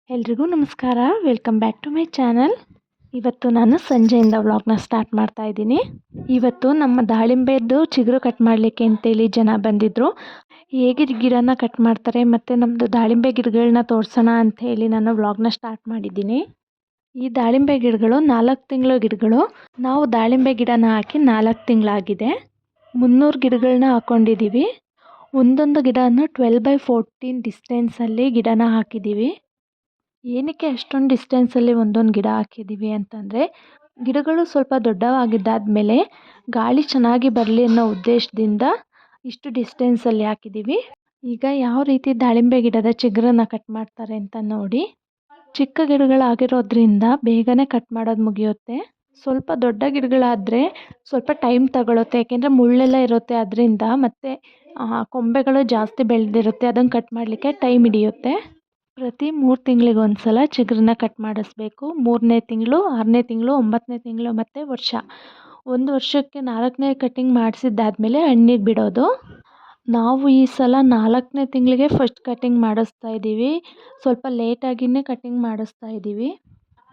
ಎಲ್ರಿಗೂ ನಮಸ್ಕಾರ. Welcome back to my channel. ಇವತ್ತು ನಾನು ಸಂಜೆಯಿಂದ ವ್ಲಾಗ್ನ ಸ್ಟಾರ್ಟ್ ಮಾಡ್ತಾ ಇದ್ದೀನಿ. ಇವತ್ತು ನಮ್ಮ ದಾಳಿಂಬೆದ್ದು ಚಿಗುರು ಕಟ್ ಮಾಡಲಿಕ್ಕೆ ಅಂತೇಳಿ ಜನ ಬಂದಿದ್ದರು. ಹೇಗೆ ಗಿಡನ ಕಟ್ ಮಾಡ್ತಾರೆ ಮತ್ತು ನಮ್ಮದು ದಾಳಿಂಬೆ ಗಿಡಗಳನ್ನ ತೋರಿಸೋಣ ಅಂಥೇಳಿ ನಾನು ವ್ಲಾಗ್ನ ಸ್ಟಾರ್ಟ್ ಮಾಡಿದ್ದೀನಿ. ಈ ದಾಳಿಂಬೆ ಗಿಡಗಳು 4 ತಿಂಗಳು ಗಿಡಗಳು. ನಾವು ದಾಳಿಂಬೆ ಗಿಡನ ಹಾಕಿ 4 ತಿಂಗಳಾಗಿದೆ. 300 ಗಿಡಗಳನ್ನ ಹಾಕ್ಕೊಂಡಿದ್ದೀವಿ. ಒಂದೊಂದು ಗಿಡನ 12x14 ಡಿಸ್ಟೆನ್ಸಲ್ಲಿ ಗಿಡನ ಹಾಕಿದ್ದೀವಿ. ಏನಕ್ಕೆ ಅಷ್ಟೊಂದು ಡಿಸ್ಟೆನ್ಸಲ್ಲಿ ಒಂದೊಂದು ಗಿಡ ಹಾಕಿದ್ದೀವಿ ಅಂತಂದರೆ, ಗಿಡಗಳು ಸ್ವಲ್ಪ ದೊಡ್ಡವಾಗಿದ್ದಾದಮೇಲೆ ಗಾಳಿ ಚೆನ್ನಾಗಿ ಬರಲಿ ಅನ್ನೋ ಉದ್ದೇಶದಿಂದ ಇಷ್ಟು ಡಿಸ್ಟೆನ್ಸಲ್ಲಿ ಹಾಕಿದ್ದೀವಿ. ಈಗ ಯಾವ ರೀತಿ ದಾಳಿಂಬೆ ಗಿಡದ ಚಿಗುರನ್ನು ಕಟ್ ಮಾಡ್ತಾರೆ ಅಂತ ನೋಡಿ. ಚಿಕ್ಕ ಗಿಡಗಳಾಗಿರೋದ್ರಿಂದ ಬೇಗನೆ ಕಟ್ ಮಾಡೋದು ಮುಗಿಯುತ್ತೆ. ಸ್ವಲ್ಪ ದೊಡ್ಡ ಗಿಡಗಳಾದರೆ ಸ್ವಲ್ಪ ಟೈಮ್ ತಗೊಳುತ್ತೆ, ಯಾಕೆಂದರೆ ಮುಳ್ಳೆಲ್ಲ ಇರುತ್ತೆ ಅದರಿಂದ, ಮತ್ತು ಕೊಂಬೆಗಳು ಜಾಸ್ತಿ ಬೆಳೆದಿರುತ್ತೆ, ಅದನ್ನು ಕಟ್ ಮಾಡಲಿಕ್ಕೆ ಟೈಮ್ ಹಿಡಿಯುತ್ತೆ. ಪ್ರತಿ 3 ತಿಂಗಳಿಗೊಂದು ಸಲ ಚಿಗುರನ್ನ ಕಟ್ ಮಾಡಿಸ್ಬೇಕು. 3ನೇ ತಿಂಗಳು, 6ನೇ ತಿಂಗಳು, 9ನೇ ತಿಂಗಳು ಮತ್ತು ವರ್ಷ. 1 ವರ್ಷಕ್ಕೆ 4ನೇ ಕಟ್ಟಿಂಗ್ ಮಾಡಿಸಿದ್ದಾದಮೇಲೆ ಹಣ್ಣಿಗೆ ಬಿಡೋದು. ನಾವು ಈ ಸಲ 4ನೇ ತಿಂಗಳಿಗೆ ಫಸ್ಟ್ ಕಟ್ಟಿಂಗ್ ಮಾಡಿಸ್ತಾ ಇದ್ದೀವಿ. ಸ್ವಲ್ಪ ಲೇಟಾಗಿಯೇ ಕಟ್ಟಿಂಗ್ ಮಾಡಿಸ್ತಾ ಇದ್ದೀವಿ.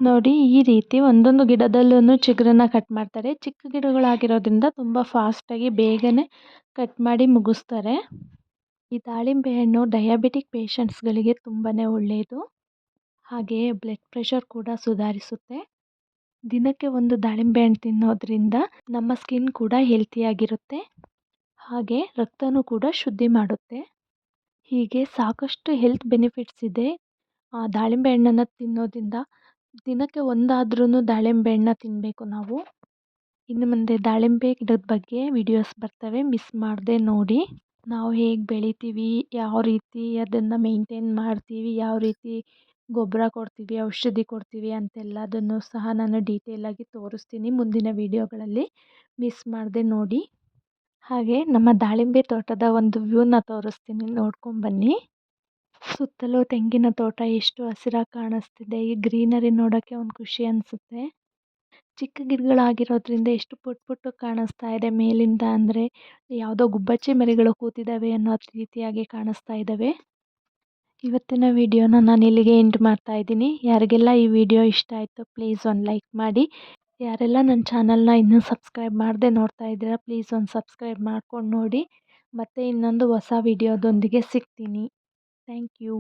ನೋಡಿ, ಈ ರೀತಿ ಒಂದೊಂದು ಗಿಡದಲ್ಲೂ ಚಿಗುರನ್ನ ಕಟ್ ಮಾಡ್ತಾರೆ. ಚಿಕ್ಕ ಗಿಡಗಳಾಗಿರೋದ್ರಿಂದ ತುಂಬ ಫಾಸ್ಟಾಗಿ ಬೇಗನೆ ಕಟ್ ಮಾಡಿ ಮುಗಿಸ್ತಾರೆ. ಈ ದಾಳಿಂಬೆ ಹಣ್ಣು ಡಯಾಬಿಟಿಕ್ ಪೇಷಂಟ್ಸ್ಗಳಿಗೆ ತುಂಬಾ ಒಳ್ಳೆಯದು. ಹಾಗೆಯೇ ಬ್ಲಡ್ ಪ್ರೆಷರ್ ಕೂಡ ಸುಧಾರಿಸುತ್ತೆ. ದಿನಕ್ಕೆ ಒಂದು ದಾಳಿಂಬೆ ಹಣ್ಣು ತಿನ್ನೋದ್ರಿಂದ ನಮ್ಮ ಸ್ಕಿನ್ ಕೂಡ ಹೆಲ್ತಿಯಾಗಿರುತ್ತೆ. ಹಾಗೆ ರಕ್ತನೂ ಕೂಡ ಶುದ್ಧಿ ಮಾಡುತ್ತೆ. ಹೀಗೆ ಸಾಕಷ್ಟು ಹೆಲ್ತ್ ಬೆನಿಫಿಟ್ಸ್ ಇದೆ ದಾಳಿಂಬೆ ಹಣ್ಣನ್ನು ತಿನ್ನೋದ್ರಿಂದ. ದಿನಕ್ಕೆ ಒಂದಾದ್ರೂ ದಾಳಿಂಬೆ ಹಣ್ಣನ್ನ ತಿನ್ನಬೇಕು ನಾವು. ಇನ್ನು ಮುಂದೆ ದಾಳಿಂಬೆ ಗಿಡದ ಬಗ್ಗೆ ವಿಡಿಯೋಸ್ ಬರ್ತವೆ, ಮಿಸ್ ಮಾಡದೆ ನೋಡಿ. ನಾವು ಹೇಗೆ ಬೆಳಿತೀವಿ, ಯಾವ ರೀತಿ ಅದನ್ನು ಮೇಂಟೈನ್ ಮಾಡ್ತೀವಿ, ಯಾವ ರೀತಿ ಗೊಬ್ಬರ ಕೊಡ್ತೀವಿ, ಔಷಧಿ ಕೊಡ್ತೀವಿ ಅಂತೆಲ್ಲದನ್ನು ಸಹ ನಾನು ಡೀಟೇಲಾಗಿ ತೋರಿಸ್ತೀನಿ ಮುಂದಿನ ವೀಡಿಯೋಗಳಲ್ಲಿ. ಮಿಸ್ ಮಾಡದೆ ನೋಡಿ. ಹಾಗೆ ನಮ್ಮ ದಾಳಿಂಬೆ ತೋಟದ ಒಂದು ವ್ಯೂನ ತೋರಿಸ್ತೀನಿ, ನೋಡ್ಕೊಂಬನ್ನಿ. ಸುತ್ತಲೂ ತೆಂಗಿನ ತೋಟ ಎಷ್ಟು ಹಸಿರಾಗಿ ಕಾಣಿಸ್ತಿದೆ. ಈ ಗ್ರೀನರಿ ನೋಡೋಕ್ಕೆ ಒಂದು ಖುಷಿ ಅನಿಸುತ್ತೆ. ಚಿಕ್ಕ ಗಿಡಗಳಾಗಿರೋದ್ರಿಂದ ಎಷ್ಟು ಪುಟ್ಟ ಪುಟ್ಟ ಕಾಣಿಸ್ತಾ ಇದೆ ಮೇಲಿಂದ, ಅಂದರೆ ಯಾವುದೋ ಗುಬ್ಬಚ್ಚಿ ಮರಿಗಳು ಕೂತಿದ್ದಾವೆ ಅನ್ನೋ ರೀತಿಯಾಗಿ ಕಾಣಿಸ್ತಾ ಇದ್ದಾವೆ. ಇವತ್ತಿನ ವಿಡಿಯೋನ ನಾನು ಇಲ್ಲಿಗೆ ಎಂಡ್ ಮಾಡ್ತಾ ಇದ್ದೀನಿ. ಯಾರಿಗೆಲ್ಲ ಈ ವಿಡಿಯೋ ಇಷ್ಟ ಆಯಿತು ಪ್ಲೀಸ್ ಒಂದು ಲೈಕ್ ಮಾಡಿ. ಯಾರೆಲ್ಲ ನನ್ನ ಚಾನಲ್ನ ಇನ್ನೂ ಸಬ್ಸ್ಕ್ರೈಬ್ ಮಾಡದೆ ನೋಡ್ತಾ ಇದ್ದೀರಾ ಪ್ಲೀಸ್ ಒಂದು ಸಬ್ಸ್ಕ್ರೈಬ್ ಮಾಡ್ಕೊಂಡು ನೋಡಿ. ಮತ್ತು ಇನ್ನೊಂದು ಹೊಸ ವಿಡಿಯೋದೊಂದಿಗೆ ಸಿಗ್ತೀನಿ. Thank you.